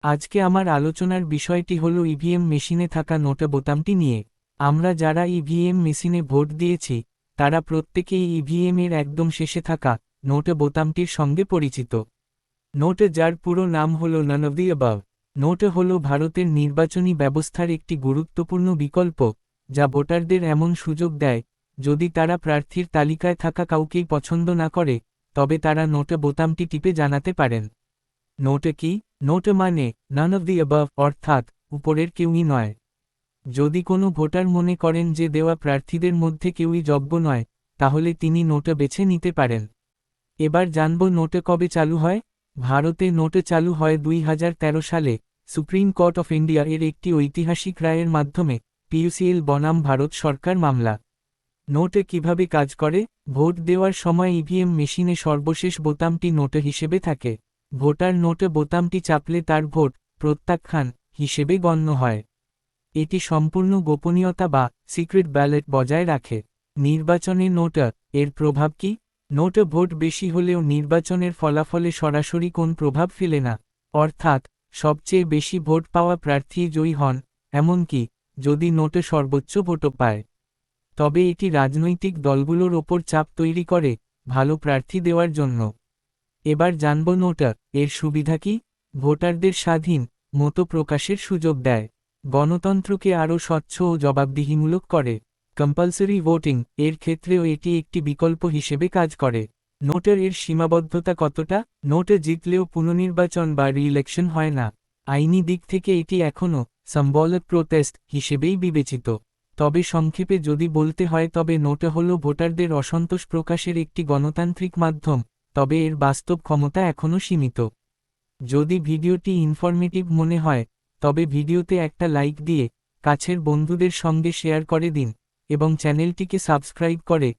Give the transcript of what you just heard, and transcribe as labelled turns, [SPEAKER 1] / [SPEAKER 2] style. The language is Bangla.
[SPEAKER 1] আজকে আমার আলোচনার বিষয়টি হলো ইভিএম মেশিনে থাকা নোট বোতামটি নিয়ে। আমরা যারা ইভিএম মেশিনে ভোট দিয়েছি তারা প্রত্যেকেই ইভিএম এর একদম শেষে থাকা নোট বোতামটির সঙ্গে পরিচিত। নোট, যার পুরো নাম হল none of the above. Note হল ভারতের নির্বাচনী ব্যবস্থার একটি গুরুত্বপূর্ণ বিকল্প, যা ভোটারদের এমন সুযোগ দেয়, যদি তারা প্রার্থীর তালিকায় থাকা কাউকেই পছন্দ না করে, তবে তারা নোট বোতামটি টিপে জানাতে পারেন। নোট কি? নোট মানে নান অফ দি অ্যাবাভ, অর্থাৎ উপরের কেউই নয়। যদি কোনো ভোটার মনে করেন যে দেওয়া প্রার্থীদের মধ্যে কেউই যোগ্য নয়, তাহলে তিনি নোট বেছে নিতে পারেন। এবার জানব নোট কবে চালু হয়। ভারতে নোট চালু হয় 2013 সালে সুপ্রিম কোর্ট অফ ইন্ডিয়া এর একটি ঐতিহাসিক রায়ের মাধ্যমে, পিইউসিএল বনাম ভারত সরকার মামলা। নোট কিভাবে কাজ করে? ভোট দেওয়ার সময় ইভিএম মেশিনে সর্বশেষ বোতামটি নোট হিসেবে থাকে। ভোটার নোট বোতামটি চাপলে তার ভোট প্রত্যাখ্যান হিসেবে গণ্য হয়। এটি সম্পূর্ণ গোপনীয়তা বা সিক্রেট ব্যালট বজায় রাখে। নির্বাচনে নোট এর প্রভাব কি? নোট ভোট বেশি হলেও নির্বাচনের ফলাফলে সরাসরি কোন প্রভাব ফেলে না। অর্থাৎ সবচেয়ে বেশি ভোট পাওয়া প্রার্থী জয়ী হন, এমনকি যদি নোট সর্বোচ্চ ভোটও পায়। তবে এটি রাজনৈতিক দলগুলোর ওপর চাপ তৈরি করে ভালো প্রার্থী দেওয়ার জন্য। এবার জানব নোট এর সুবিধা কি। ভোটারদের স্বাধীন মত প্রকাশের সুযোগ দেয়। গণতন্ত্রকে আরও স্বচ্ছ ও জবাবদিহিমূলক করে। কম্পালসরি ভোটিং এর ক্ষেত্রেও এটি একটি বিকল্প হিসেবে কাজ করে। নোটের এর সীমাবদ্ধতা কতটা? নোট জিতলেও পুনর্নির্বাচন বা রি-ইলেকশন হয় না। আইনি দিক থেকে এটি এখনও সিম্বলিক প্রোটেস্ট হিসেবেই বিবেচিত। তবে সংক্ষেপে যদি বলতে হয়, তবে নোট হল ভোটারদের অসন্তোষ প্রকাশের একটি গণতান্ত্রিক মাধ্যম, তবে এর বাস্তব ক্ষমতা এখনও সীমিত। যদি ভিডিওটি ইনফরমেটিভ মনে হয়, তবে ভিডিওতে একটা লাইক দিয়ে কাছের বন্ধুদের সঙ্গে শেয়ার করে দিন এবং চ্যানেলটিকে সাবস্ক্রাইব করে